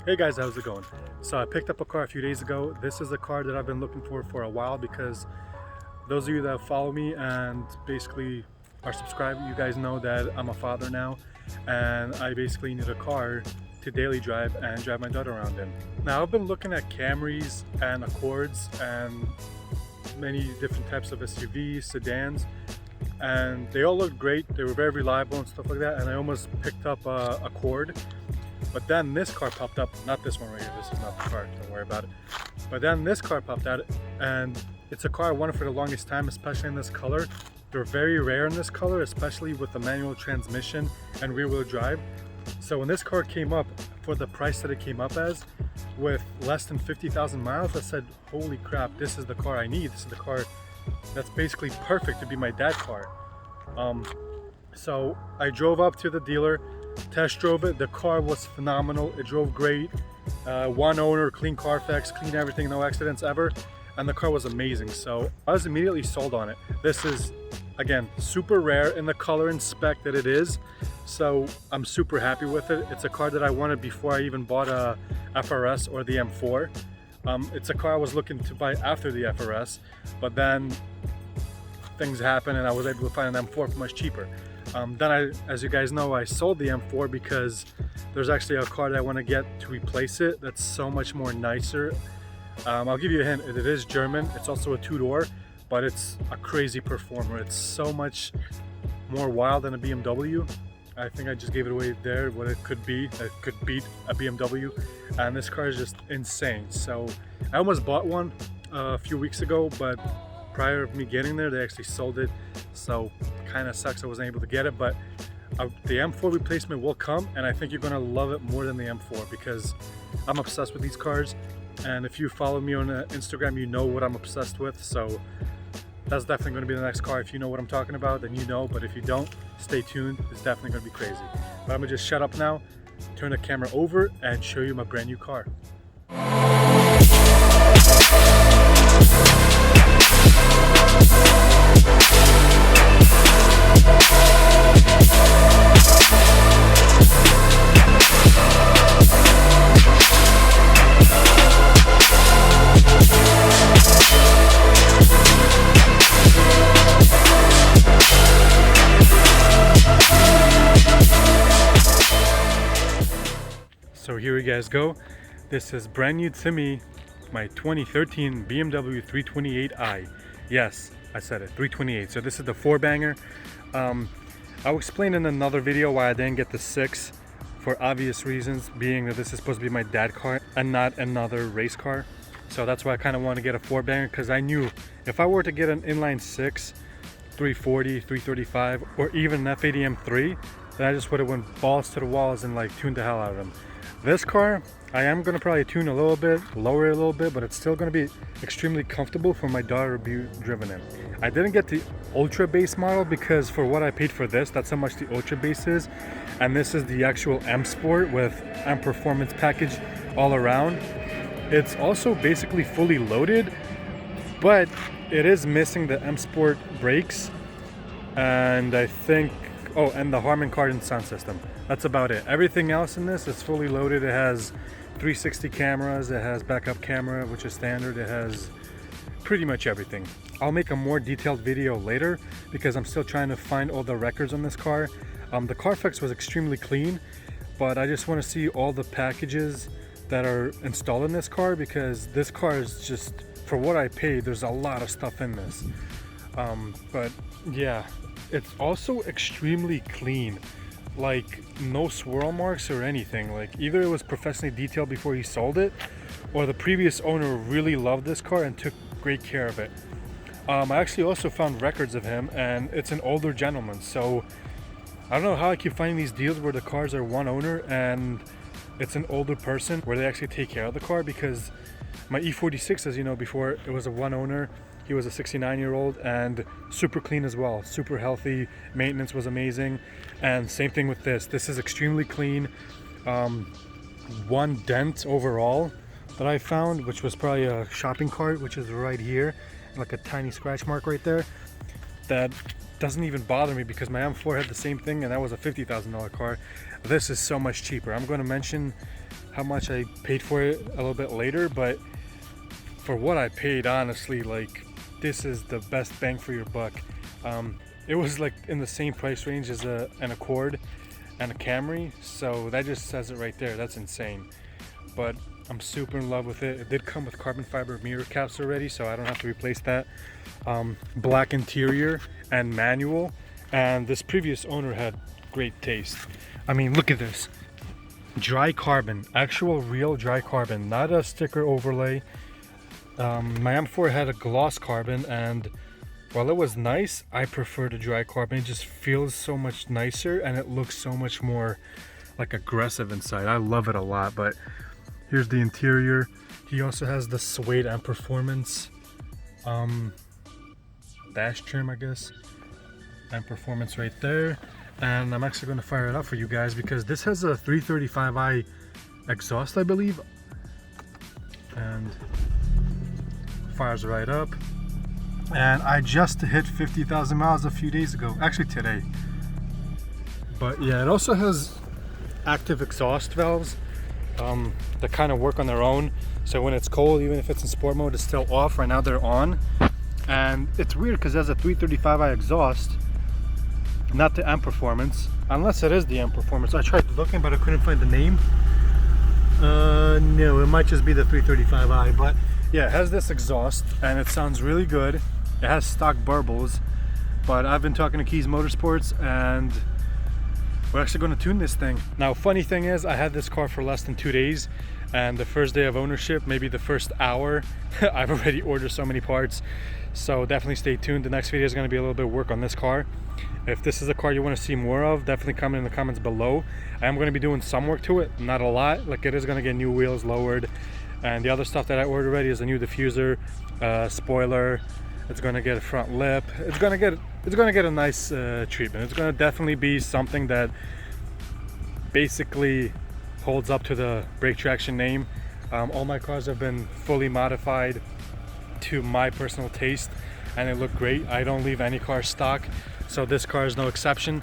Hey guys, how's it going? So I picked up a car a few days ago. This is a car that I've been looking for a while because those of you that follow me and basically are subscribed, you guys know that I'm a father now and I basically need a car to daily drive and drive my daughter around in. Now I've been looking at Camrys and Accords and many different types of SUVs, sedans, and they all looked great. They were very reliable and stuff like that, and I almost picked up a Accord. But then this car popped up, not this one right here, this is not the car, don't worry about it. But then this car popped out, and it's a car I wanted for the longest time, especially in this color. They're very rare in this color, especially with the manual transmission and rear wheel drive. So when this car came up, for the price that it came up as, with less than 50,000 miles, I said, holy crap, this is the car I need. This is the car that's basically perfect to be my dad car. So I drove up to the dealer, test drove it. The car was phenomenal. It drove great. One owner, clean Carfax, clean everything, no accidents ever, and the car was amazing. So I was immediately sold on it. This is, again, super rare in the color and spec that it is, so I'm super happy with it. It's a car that I wanted before I even bought a FRS or the M4. It's a car I was looking to buy after the FRS, but then things happened and I was able to find an M4 for much cheaper. Then as you guys know, I sold the M4 because there's actually a car that I want to get to replace it that's so much more nicer. I'll give you a hint, it is German, it's also a two-door, but it's a crazy performer. It's so much more wild than a BMW. I think I just gave it away there, what it could be. It could beat a BMW, and this car is just insane. So I almost bought one a few weeks ago, but prior to me getting there, they actually sold it, so kind of sucks I wasn't able to get it. But the M4 replacement will come, and I think you're going to love it more than the M4 because I'm obsessed with these cars, and if you follow me on Instagram, you know what I'm obsessed with. So that's definitely going to be the next car. If you know what I'm talking about, then you know, but if you don't, stay tuned. It's definitely going to be crazy. But I'm going to just shut up now, turn the camera over, and show you my brand new car. So here you guys go. This is brand new to me, my 2013 BMW 328i. Yes, I said it, 328. So this is the 4-banger. I'll explain in another video why I didn't get the 6 for obvious reasons, being that this is supposed to be my dad car and not another race car. So that's why I kind of want to get a 4-banger, because I knew if I were to get an inline 6, 340, 335, or even an F80 M3, then I just would have went balls to the walls and like tuned the hell out of them. This car, I am going to probably tune a little bit, lower it a little bit, but it's still going to be extremely comfortable for my daughter to be driven in. I didn't get the Ultra Base model because for what I paid for this, that's how much the Ultra Base is. And this is the actual M Sport with M Performance package all around. It's also basically fully loaded, but it is missing the M Sport brakes. And I think, oh, and the Harman Kardon sound system. That's about it. Everything else in this is fully loaded. It has 360 cameras, it has backup camera, which is standard. It has pretty much everything. I'll make a more detailed video later because I'm still trying to find all the records on this car. The Carfax was extremely clean, but I just want to see all the packages that are installed in this car because this car is just, for what I paid, there's a lot of stuff in this. But yeah, it's also extremely clean. Like no swirl marks or anything. Like either it was professionally detailed before he sold it, or the previous owner really loved this car and took great care of it. I actually also found records of him, and it's an older gentleman, so I don't know how I keep finding these deals where the cars are one owner and it's an older person where they actually take care of the car, because my E46, as you know before, it was a one owner. He was a 69-year-old and super clean as well, super healthy. Maintenance was amazing. And same thing with this. This is extremely clean. One dent overall that I found, which was probably a shopping cart, which is right here, like a tiny scratch mark right there. That doesn't even bother me because my M4 had the same thing and that was a $50,000 car. This is so much cheaper. I'm going to mention how much I paid for it a little bit later, but for what I paid, honestly, like, this is the best bang for your buck. It was like in the same price range as an Accord and a Camry, so that just says it right there. That's insane. But I'm super in love with it. It did come with carbon fiber mirror caps already, so I don't have to replace that. Black interior and manual, and this previous owner had great taste. I mean, look at this. Dry carbon, actual real dry carbon, not a sticker overlay. My M4 had a gloss carbon, and while it was nice, I prefer the dry carbon. It just feels so much nicer and it looks so much more like aggressive inside. I love it a lot. But here's the interior. He also has the suede and performance dash trim, I guess, and performance right there. And I'm actually going to fire it up for you guys because this has a 335i exhaust, I believe, and fires right up. And I just hit 50,000 miles a few days ago, actually today. But yeah, it also has active exhaust valves that kind of work on their own. So when it's cold, even if it's in sport mode, it's still off. Right now they're on. And it's weird because it has a 335i exhaust, not the M Performance, unless it is the M Performance. I tried looking, but I couldn't find the name. No, it might just be the 335i. But yeah, it has this exhaust and it sounds really good. It has stock burbles, but I've been talking to Keys Motorsports and we're actually going to tune this thing. Now, funny thing is, I had this car for less than 2 days, and the first day of ownership, maybe the first hour, I've already ordered so many parts. So definitely stay tuned. The next video is going to be a little bit of work on this car. If this is a car you want to see more of, definitely comment in the comments below. I am going to be doing some work to it, not a lot. Like, it is going to get new wheels lowered, and the other stuff that I ordered already is a new diffuser, spoiler. It's going to get a front lip. It's going to get a nice treatment. It's going to definitely be something that basically holds up to the BreakTraction name. All my cars have been fully modified to my personal taste, and they look great. I don't leave any car stock, so this car is no exception.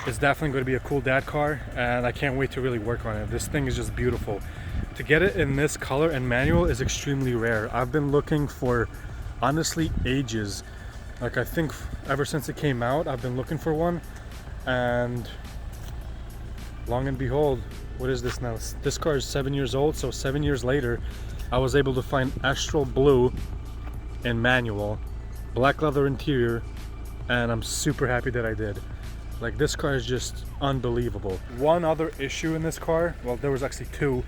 It's definitely going to be a cool dad car, and I can't wait to really work on it. This thing is just beautiful. To get it in this color and manual is extremely rare. I've been looking for, honestly, ages. Like, I think ever since it came out, I've been looking for one, and long and behold, what is this now? This car is 7 years old, so 7 years later, I was able to find Astral Blue in manual, black leather interior, and I'm super happy that I did. Like, this car is just unbelievable. One other issue in this car, well, there was actually two.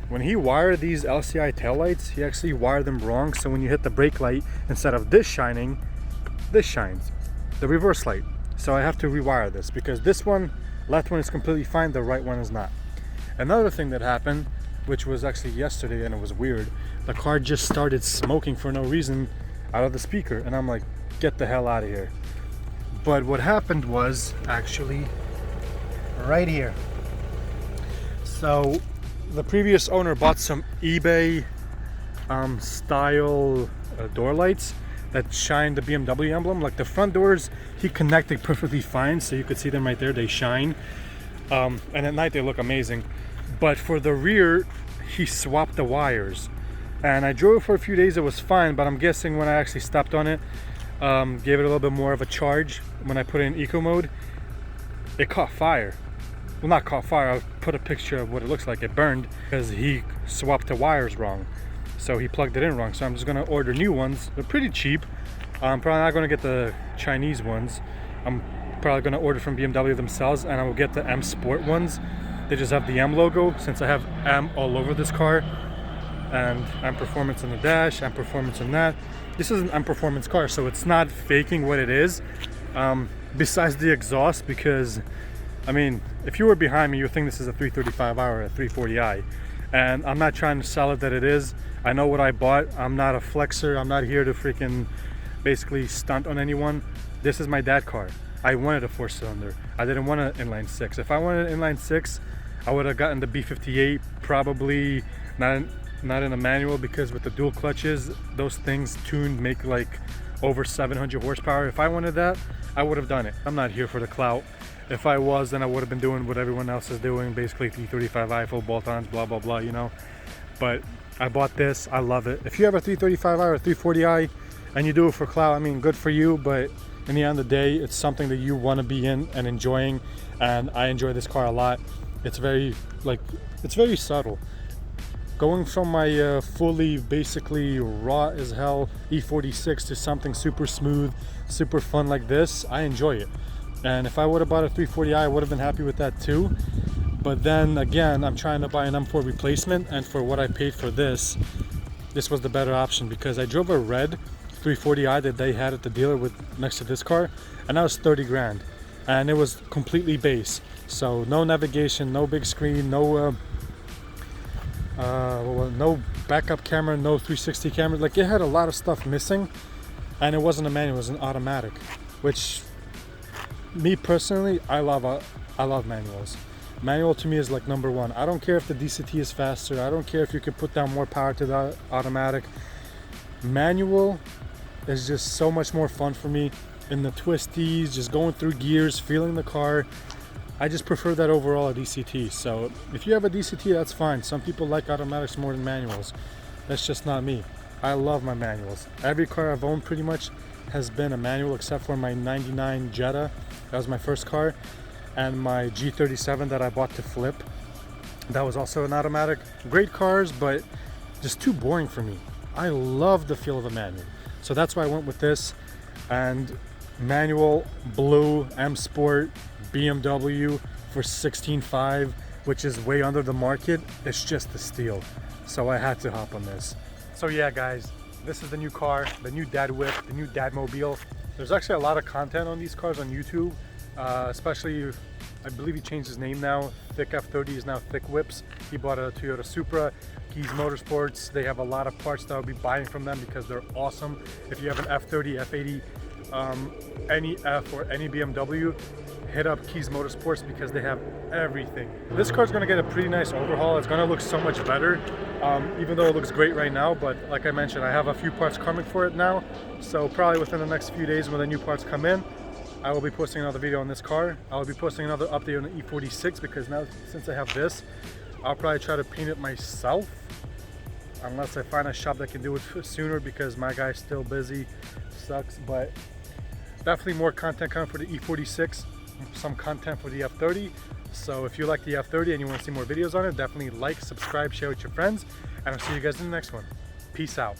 When he wired these LCI taillights, he actually wired them wrong. So when you hit the brake light, instead of this shining, this shines, the reverse light. So I have to rewire this because this one, left one, is completely fine, the right one is not. Another thing that happened, which was actually yesterday, and it was weird, the car just started smoking for no reason out of the speaker, and I'm like, get the hell out of here. But what happened was actually right here. So the previous owner bought some eBay style door lights that shine the BMW emblem. Like, the front doors, he connected perfectly fine, so you could see them right there, they shine. And at night they look amazing. But for the rear, he swapped the wires. And I drove it for a few days, it was fine, but I'm guessing when I actually stopped on it, gave it a little bit more of a charge, when I put it in eco mode, it caught fire. Well, not caught fire, I'll put a picture of what it looks like. It burned because he swapped the wires wrong. So he plugged it in wrong. So I'm just gonna order new ones. They're pretty cheap. I'm probably not gonna get the Chinese ones. I'm probably gonna order from BMW themselves, and I will get the M Sport ones. They just have the M logo, since I have M all over this car. And M Performance on the dash, M Performance on that. This is an M Performance car, so it's not faking what it is. Besides the exhaust, because I mean, if you were behind me, you would think this is a 335i or a 340i. And I'm not trying to sell it that it is. I know what I bought. I'm not a flexer. I'm not here to freaking basically stunt on anyone. This is my dad car. I wanted a 4-cylinder. I didn't want an inline 6. If I wanted an inline 6, I would have gotten the B58, probably not in a manual, because with the dual clutches, those things tuned make like over 700 horsepower. If I wanted that, I would have done it. I'm not here for the clout. If I was, then I would have been doing what everyone else is doing, basically 335i full bolt-ons, blah blah blah, you know. But I bought this, I love it. If you have a 335i or a 340i and you do it for clout, I mean, good for you, but in the end of the day, it's something that you want to be in and enjoying, and I enjoy this car a lot. It's very, like, it's very subtle. Going from my fully, basically raw as hell E46 to something super smooth, super fun like this, I enjoy it. And if I would have bought a 340i, I would have been happy with that too. But then again, I'm trying to buy an M4 replacement, and for what I paid for this, this was the better option, because I drove a red 340i that they had at the dealer with next to this car, and that was 30 grand, and it was completely base. So no navigation, no big screen, no no backup camera, no 360 camera. Like, it had a lot of stuff missing, and it wasn't a manual, it was an automatic, which me personally, I love manuals. Manual to me is like number one. I don't care if the DCT is faster, I don't care if you can put down more power to the automatic. Manual is just so much more fun for me, in the twisties, just going through gears, feeling the car. I just prefer that overall a DCT. So if you have a DCT, that's fine. Some people like automatics more than manuals. That's just not me. I love my manuals. Every car I've owned pretty much has been a manual, except for my 99 Jetta. That was my first car. And my G37 that I bought to flip. That was also an automatic. Great cars, but just too boring for me. I love the feel of a manual. So that's why I went with this. And manual, blue, M Sport, BMW for 16.5, which is way under the market. It's just a steal. So I had to hop on this. So yeah, guys, this is the new car, the new dad whip, the new dad mobile. There's actually a lot of content on these cars on YouTube, especially, I believe he changed his name now. Thick F30 is now Thick Whips. He bought a Toyota Supra. Keys Motorsports, they have a lot of parts that I'll be buying from them because they're awesome. If you have an F30, F80, any F or any BMW, hit up Keys Motorsports because they have everything. This car's gonna get a pretty nice overhaul. It's gonna look so much better, even though it looks great right now. But like I mentioned, I have a few parts coming for it now. So probably within the next few days when the new parts come in, I will be posting another video on this car. I will be posting another update on the E46, because now since I have this, I'll probably try to paint it myself, unless I find a shop that can do it sooner, because my guy's still busy. Sucks, but definitely more content coming for the E46, some content for the F30. So if you like the F30 and you want to see more videos on it, definitely like, subscribe, share with your friends, and I'll see you guys in the next one. Peace out.